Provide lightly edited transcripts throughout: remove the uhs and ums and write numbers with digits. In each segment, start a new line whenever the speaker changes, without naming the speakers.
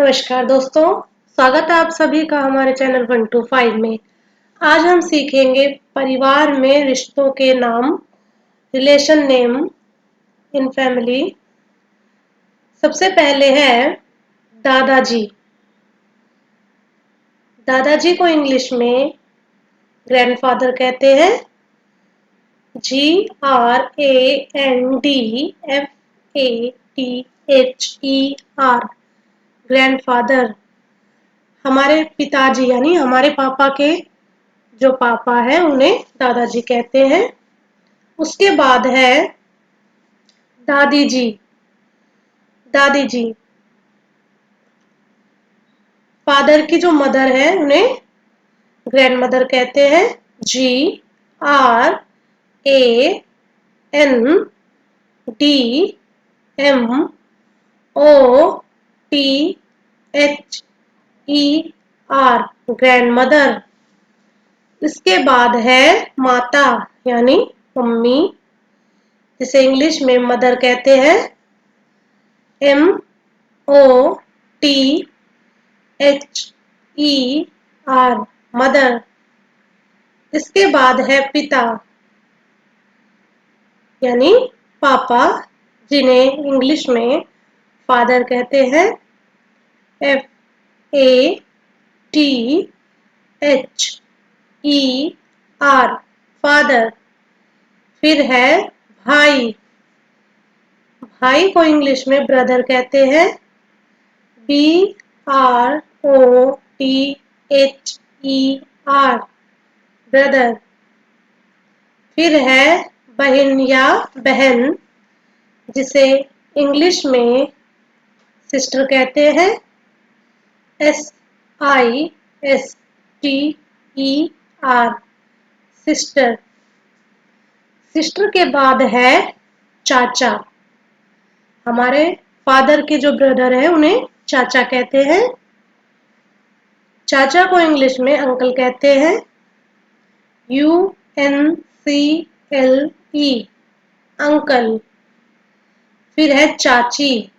नमस्कार दोस्तों, स्वागत है आप सभी का हमारे चैनल 125 में। आज हम सीखेंगे परिवार में रिश्तों के नाम, रिलेशन नेम इन फैमिली। सबसे पहले है दादाजी। दादाजी को इंग्लिश में ग्रैंडफादर कहते हैं। GRANDFATHER, grandfather. हमारे पिताजी यानी हमारे पापा के जो पापा है उन्हें दादाजी कहते हैं। उसके बाद है दादी जी। दादी जी फादर की जो मदर है उन्हें ग्रैंड मदर कहते हैं। GRANDMOTHER, grand mother. इसके बाद है माता यानी मम्मी, जिसे इंग्लिश में मदर कहते हैं। MOTHER, mother. इसके बाद है पिता यानी पापा, जिन्हें इंग्लिश में फादर कहते हैं। FATHER, father. फिर है भाई। भाई को इंग्लिश में ब्रदर कहते हैं। BROTHER, brother. फिर है बहन या बहन, जिसे इंग्लिश में सिस्टर कहते हैं। SISTER, sister. सिस्टर के बाद है चाचा। हमारे फादर के जो ब्रदर है उन्हें चाचा कहते हैं। चाचा को इंग्लिश में अंकल कहते हैं। UNCLE, uncle. फिर है चाची।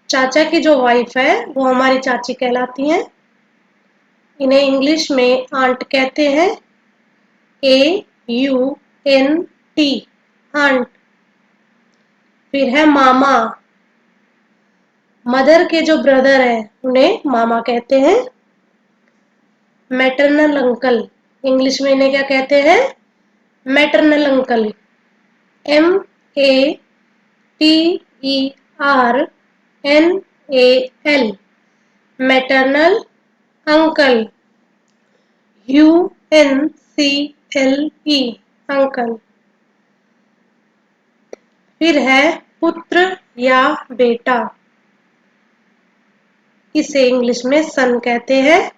चाचा की जो वाइफ है वो हमारी चाची कहलाती हैं। इन्हें इंग्लिश में आंट कहते हैं। AUNT, aunt. फिर है मामा। मदर के जो ब्रदर है उन्हें मामा कहते हैं। मैटरनल अंकल, इंग्लिश में इन्हें क्या कहते हैं? Maternal uncle. MATERNAL, maternal uncle. UNCLE, uncle. फिर है पुत्र या बेटा, इसे इंग्लिश में सन कहते हैं।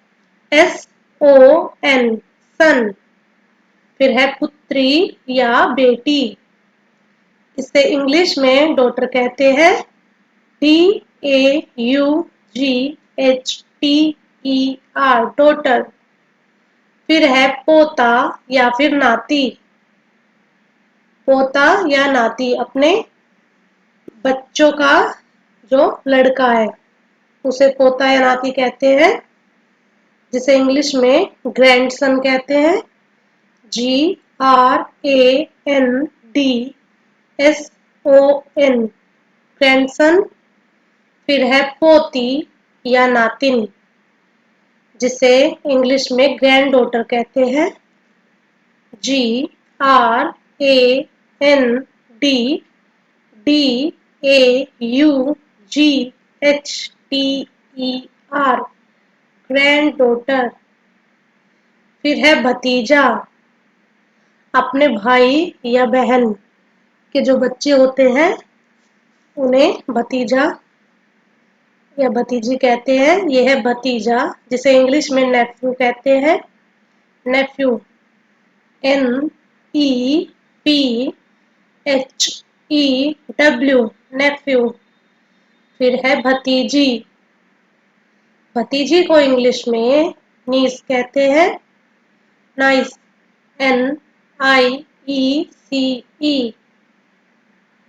SON, सन। फिर है पुत्री या बेटी, इसे इंग्लिश में डॉटर कहते हैं। DAUGHTER, daughter. फिर है पोता या फिर नाती। पोता या नाती अपने बच्चों का जो लड़का है उसे पोता या नाती कहते हैं, जिसे इंग्लिश में ग्रैंडसन कहते हैं। GRANDSON, grandson. फिर है पोती या नातिन, जिसे इंग्लिश में ग्रैंड डॉटर कहते हैं। GRANDDAUGHTER, grand daughter. फिर है भतीजा। अपने भाई या बहन के जो बच्चे होते हैं उन्हें भतीजा या भतीजी कहते हैं। यह है भतीजा, जिसे इंग्लिश में नेफ्यू कहते हैं। नेफ्यू, NEPHEW, नेफ्यू। फिर है भतीजी। भतीजी को इंग्लिश में नीस कहते हैं। नाइस, NIECE,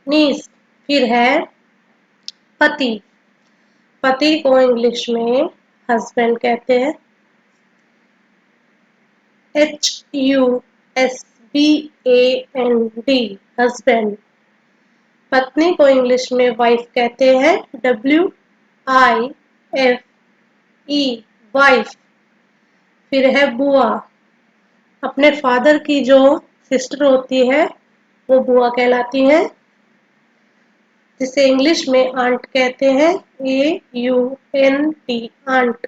नीस। फिर है पति। पति को इंग्लिश में हस्बैंड कहते हैं, HUSBAND हस्बैंड। पत्नी को इंग्लिश में वाइफ कहते हैं, WIFE वाइफ। फिर है बुआ, अपने फादर की जो सिस्टर होती है वो बुआ कहलाती है, जिसे इंग्लिश में आंट कहते हैं, AUNT आंट।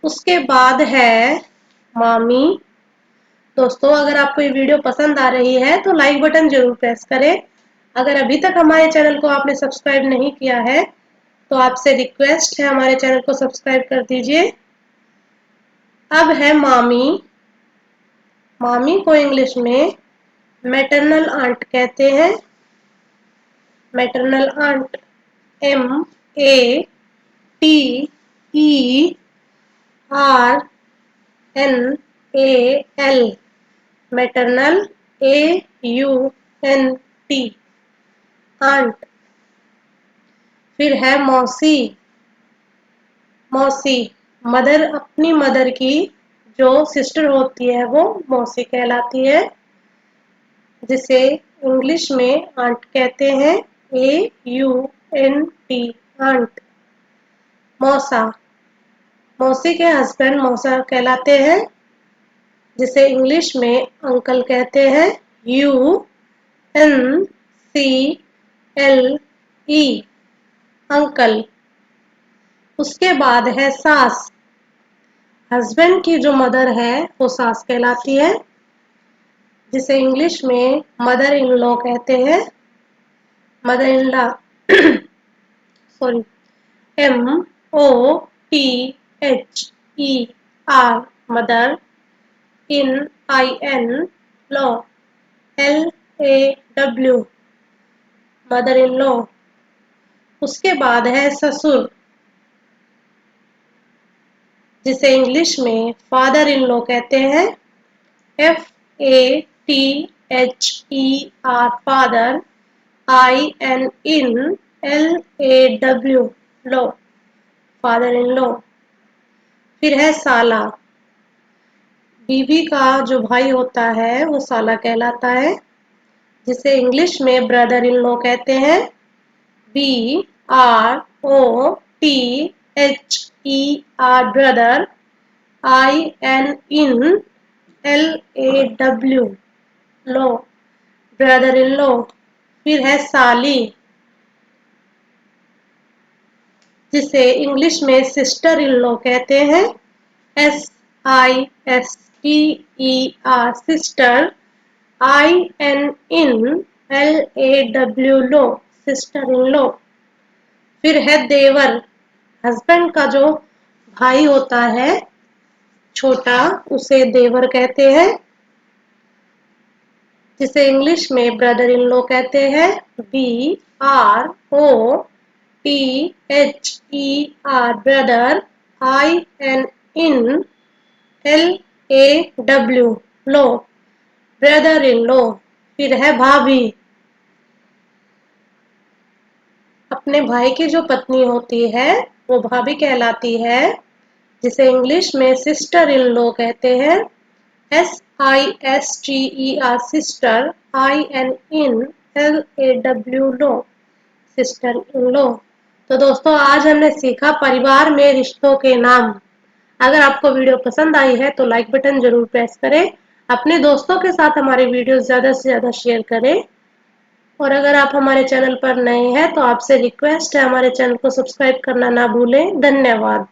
उसके बाद है मामी। दोस्तों, अगर आपको ये वीडियो पसंद आ रही है तो लाइक बटन जरूर प्रेस करें। अगर अभी तक हमारे चैनल को आपने सब्सक्राइब नहीं किया है तो आपसे रिक्वेस्ट है हमारे चैनल को सब्सक्राइब कर दीजिए। अब है मामी। मामी को इंग्लिश में मैटरनल आंट कहते हैं, maternal aunt, MATERNAL, maternal, AUNT aunt. फिर है मौसी। मौसी, मदर, अपनी मदर की जो सिस्टर होती है वो मौसी कहलाती है, जिसे इंग्लिश में आंट कहते हैं, AUNT आंट। मौसा, मौसी के हस्बैंड मौसा कहलाते हैं, जिसे इंग्लिश में अंकल कहते हैं, UNCLE अंकल। उसके बाद है सास। हस्बैंड की जो मदर है वो सास कहलाती है, जिसे इंग्लिश में मदर इन लॉ कहते हैं, mother in law, sorry, MOTHER mother, IN law, LAW mother in law. उसके बाद है ससुर, जिसे इंग्लिश में फादर इन लॉ कहते हैं, FATHER father, INLAW law, father in law. फिर है साला। बीवी का जो भाई होता है वो साला कहलाता है, जिसे इंग्लिश में ब्रदर इन लॉ कहते हैं, BROTHER brother, INLAW law, brother in law. फिर है साली, जिसे इंग्लिश में सिस्टर इन लॉ कहते हैं, SISTER sister, INNLAW law, sister in law. फिर है देवर, हस्बैंड का जो भाई होता है छोटा, उसे देवर कहते हैं, जिसे इंग्लिश में ब्रदर इन लॉ कहते हैं, BROTHER brother, INNLAW law, brother in law. फिर है भाभी। अपने भाई की जो पत्नी होती है वो भाभी कहलाती है, जिसे इंग्लिश में सिस्टर इन लॉ कहते हैं, SISTER sister, INNLAW law, sister in law. तो दोस्तों, आज हमने सीखा परिवार में रिश्तों के नाम। अगर आपको वीडियो पसंद आई है तो लाइक बटन जरूर प्रेस करें। अपने दोस्तों के साथ हमारे वीडियो ज़्यादा से ज़्यादा शेयर करें। और अगर आप हमारे चैनल पर नए हैं तो आपसे रिक्वेस्ट है हमारे चैनल को सब्सक्राइब करना ना भूलें। धन्यवाद।